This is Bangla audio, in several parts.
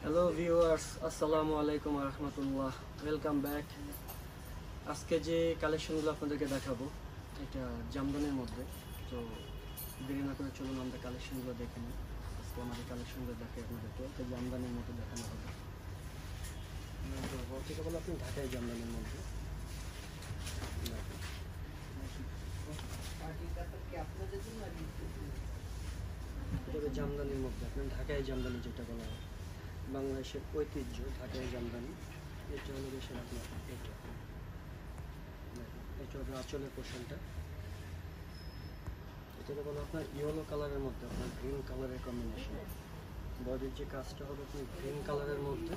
হ্যালো ভিউয়ার্স, আসসালামু আলাইকুম ওয়া রাহমাতুল্লাহ। Welcome back. আজকে যে কালেকশনগুলো আপনাদেরকে দেখাবো এটা জামদানির মধ্যে। তো দেরি না করে চলুন আমরা কালেকশনগুলো দেখে নিই। আজকে আমাদের কালেকশনগুলো দেখে আপনাদেরকে একটা জামদানির মধ্যে দেখানো হবে। থেকে বলে আপনি ঢাকায় জামদানির মধ্যে জামদানির মধ্যে আপনার ঢাকায় জামদানি যেটা বলা হয়, বাংলাদেশের ঐতিহ্য ঢাকায় জামদানি। এটা হলো দেশের আপনার এটা হবে আঁচলের পোর্শনটা। এটা বলো আপনার ইয়েলো কালারের মধ্যে আপনার গ্রিন কালারের কম্বিনেশন। বডির যে কাজটা হবে আপনি গ্রিন কালারের মধ্যে।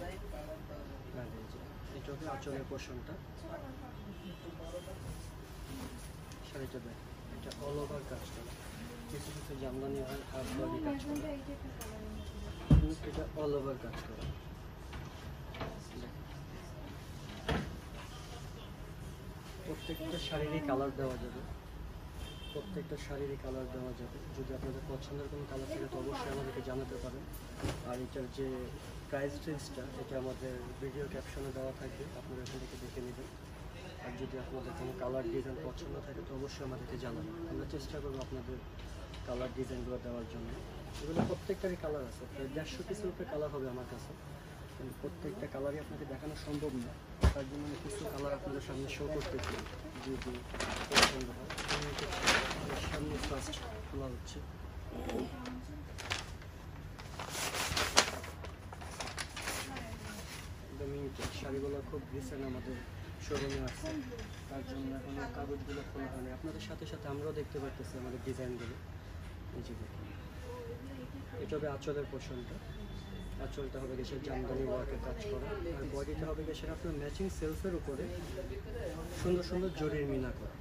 এটা হবে আঁচলের পোর্শনটা। শাড়িটা দেখ, এটা অল ওভার কাজ করা। কিছু কিছু জামদানি হয় হাফ বডি কাজ করা, এটা অল ওভার কাজ করা। প্রত্যেকটা শাড়িরই কালার দেওয়া যাবে, প্রত্যেকটা শাড়িরই কালার দেওয়া যাবে। যদি আপনাদের পছন্দের কোনো কালার থাকে তো অবশ্যই আমাদেরকে জানাতে পারেন। আর এটার যে প্রাইস রেঞ্জটা এটা আমাদের ভিডিও ক্যাপশনে দেওয়া থাকবে, আপনারা এখান থেকে দেখে নেবেন। আর যদি আপনাদের কোনো কালার ডিজাইন পছন্দ থাকে তো অবশ্যই আমাদেরকে জানাবেন, আমরা চেষ্টা করবো আপনাদের কালার ডিজাইনগুলো দেওয়ার জন্য। এগুলো প্রত্যেকটারই কালার আছে, প্রায় 150 পিসের উপরে কালার হবে আমার কাছে, কিন্তু প্রত্যেকটা কালারই আপনাকে দেখানো সম্ভব না। তার জন্য আমি কিছু কালার আপনাদের সামনে শো করতেছি, যে পছন্দ হয়। সামনে ফার্স্ট খোলা হচ্ছে। একদম ইউনিক শাড়িগুলো খুব রিসেন্ট আমাদের শোরুমে আসছে, তার জন্য এখন কাগজগুলো খোলা হয়নি। আপনাদের সাথে সাথে আমরাও দেখতে পারতেছি আমাদের ডিজাইনগুলো। এই যে দেখুন, এটা হবে আঁচলের পোর্শনটা। আঁচলটা হবে গেছে জামদানি ওয়ার্কের কাজ করা, আর বডিটা হবে গেছে আপনার ম্যাচিং সেলসের উপরে সুন্দর সুন্দর জরির মিনা করা।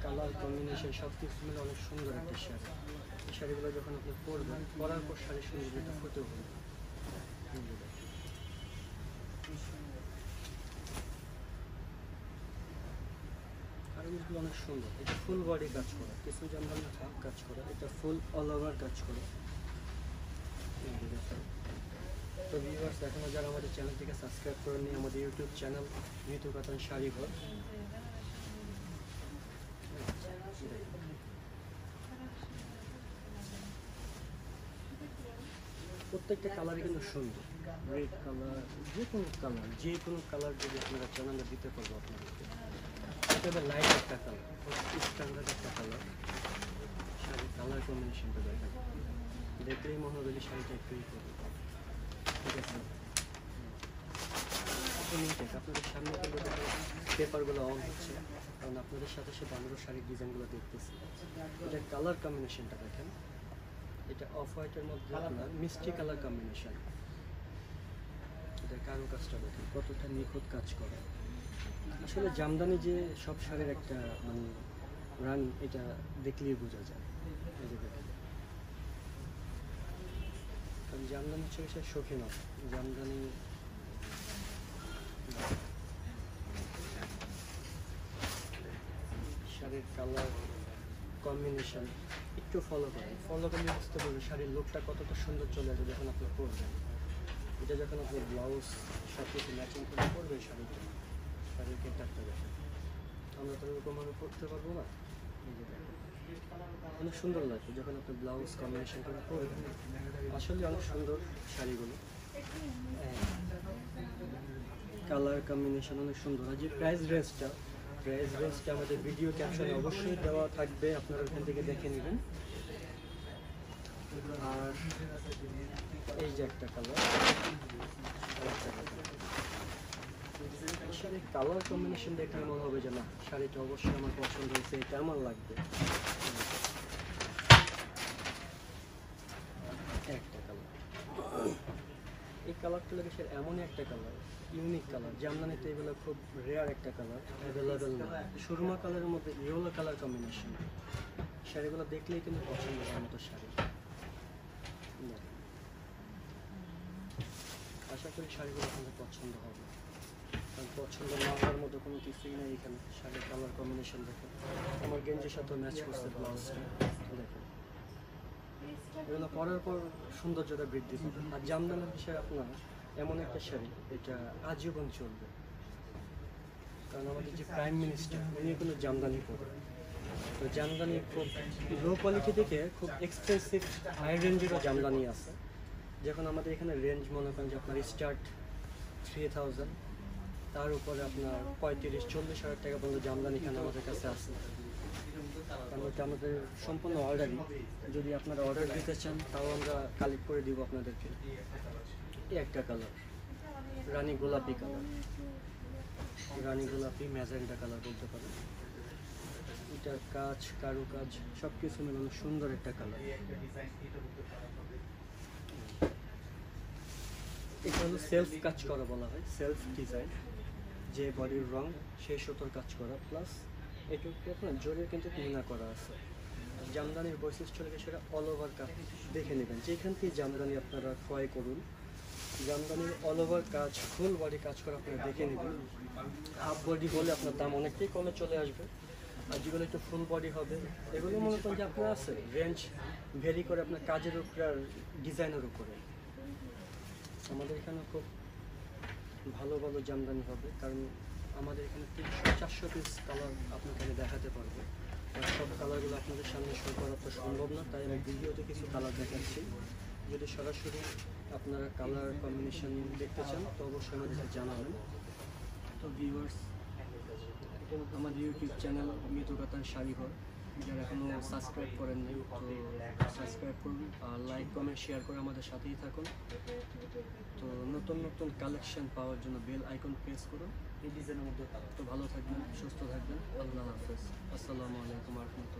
কালার কম্বিনেশন সব কিছু মিলে অনেক সুন্দর একটা শাড়ি। এই শাড়িগুলো যখন আপনি পরবেন, পরার পর শাড়ির সৌন্দর্যটা ফুটে উঠবে। কারণগুলো অনেক সুন্দর। এটা ফুল বডি কাজ করা, কিছু জামদানি হাফ কাজ করা, এটা ফুল অল ওভার কাজ করা। তো ভিউয়ার্স, এখনও যারা আমাদের চ্যানেলটিকে সাবস্ক্রাইব করেননি, আমাদের ইউটিউব চ্যানেল নিতু কাতান শাড়ি ঘর। প্রত্যেকটা কালারই কিন্তু সুন্দর। রেড কালার, যে কোনো কালার যদি আপনারা চ্যানেলে দিতে পারবো আপনাদেরকে। এটা হবে লাইট একটা কালার, স্ট্যান্ডার্ড একটা কালার। শাড়ির কালার কম্বিনেশনটা দেখেন, দেখলেই মনে হবে যে শাড়িটা একটু করবে। ঠিক আছে, আপনাদের সামনে পেপারগুলো অন হচ্ছে, কারণ আপনাদের সাথে সাথে আমরাও শাড়ির ডিজাইনগুলো দেখতেছি। এটা কালার কম্বিনেশনটা দেখেন, এটা অফ হোয়াইটের মধ্যে আপনার মিষ্টি কালার কম্বিনেশন। এটা কারো কাজটা দেখেন কতটা নিখুঁত কাজ করা। আসলে জামদানি যে সব শাড়ির একটা মানে রান, এটা দেখলেই বোঝা যায়। এই যে দেখেন, কারণ জামদানি হচ্ছে সে শৌখিনতা। জামদানি শাড়ির কালার কম্বিনেশন একটু ফলো করলে বুঝতে পারবেন শাড়ির লুকটা কতটা সুন্দর চলে আসবে যখন আপনি পরবেন। এটা যখন আপনি ব্লাউজ সব কিছু ম্যাচিং করে পরবেন শাড়ির গেটআপটা দেখেন। আমরা তো এরকমভাবে পরতে পারবো না। অনেক সুন্দর লাগবে যখন আপনি ব্লাউজ কম্বিনেশন করে পরবেন। আসলে অনেক সুন্দর শাড়িগুলো, কালার কম্বিনেশন অনেক সুন্দর। আর যে প্রাইস রেঞ্জটা আমাদের ভিডিও ক্যাপশনে অবশ্যই দেওয়া থাকবে, আপনারা ওখান থেকে দেখে নেবেন। আর এই যে একটা কালার, শাড়ির কালার কম্বিনেশন দেখে মনে হবে যে না, শাড়িটা অবশ্যই আমার পছন্দ হয়েছে, এটা আমার লাগবে। একটা কালার, এই কালারটা লাগে সে এমনই একটা কালার, ইউনিক কালার। জামদানিতে এগুলো খুব রেয়ার একটা কালার, অ্যাভেলেবেল না। সুরমা কালারের মধ্যে ইয়েলো কালার কম্বিনেশন। শাড়িগুলো দেখলেই কিন্তু পছন্দ হওয়ার মতো শাড়ি। আশা করি শাড়িগুলো আপনাদের পছন্দ হবে। আর পছন্দ না হওয়ার মতো কোনো কিছুই নেই এখানে। শাড়ির কালার কম্বিনেশন দেখেন, আমার গেঞ্জির সাথে ম্যাচ করছে ব্লাউজটা দেখেন। এগুলো পরার পর সৌন্দর্যতা বৃদ্ধি পাবে। আর জামদানির বিষয়ে আপনার এমন একটা শাড়ি, এটা আজীবন চলবে। কারণ আমাদের যে প্রাইম মিনিস্টার উনি কোনো জামদানি পরে, তো জামদানি খুব লো কোয়ালিটি থেকে খুব এক্সপেন্সিভ হাই রেঞ্জেরও জামদানি আছে। যখন আমাদের এখানে রেঞ্জ মনে করেন যে আপনার স্টার্ট 3000, তার উপরে আপনার 35-40 হাজার টাকা পর্যন্ত জামদানি এখানে আমাদের কাছে আছে। কারণ এটা আমাদের সম্পূর্ণ অর্ডারই। যদি আপনারা অর্ডার দিতে চান তাও আমরা কালেক্ট করে দিব আপনাদেরকে। এই একটা কালার রানী গোলাপি কালার, রানী গোলাপি ম্যাজেন্টা কালার বলতে পারেন। এটার কাজ, কারুকাজ সব কিছু মিলানো সুন্দর একটা কালার। এটা হলো সেলফ কাজ করা বলা হয়, সেলফ ডিজাইন। যে বডির রং সেই সুতোর কাজ করা, প্লাস এটুকু আপনার জোরে কিন্তু মিনা করা আছে। জামদানির বৈশিষ্ট্য লেগে সেটা অল ওভার কাজ দেখে নেবেন। যেখান থেকে জামদানি আপনারা ক্রয় করুন, জামদানির অল ওভার কাজ, ফুল বডি কাজ করা আপনারা দেখে নেবেন। হাফ বডি হলে আপনার দাম অনেকটাই কমে চলে আসবে, আর যেগুলো একটু ফুল বডি হবে এগুলো মনে করেন যে আপনার আছে রেঞ্জ ভেরি করে আপনার কাজের উপরে আর ডিজাইনের উপরে। আমাদের এখানে খুব ভালো ভালো জামদানি হবে, কারণ আমাদের এখানে 300-400 পিস কালার আপনাকে আমি দেখাতে পারবো। আর সব কালারগুলো আপনাদের সামনে শো করা তো সম্ভব না, তাই আমি ভিডিওতে কিছু কালার দেখাচ্ছি। যদি সরাসরি আপনারা কালার কম্বিনেশন দেখতে চান তো অবশ্যই আমাদেরকে জানাবেন। তো ভিউয়ার্স, আমাদের ইউটিউব চ্যানেল মিতু কাতান শাড়িঘর, যারা এখনও সাবস্ক্রাইব করেন নাই তো সাবস্ক্রাইব করুন, আর লাইক কমেন্ট শেয়ার করে আমাদের সাথেই থাকুন। তো নতুন নতুন কালেকশন পাওয়ার জন্য বেল আইকন প্রেস করুন এই ডিজাইনের মধ্যে। তো ভালো থাকবেন, সুস্থ থাকবেন, আল্লাহ হাফেজ, আসসালামু আলাইকুম রহমতুল্লাহ।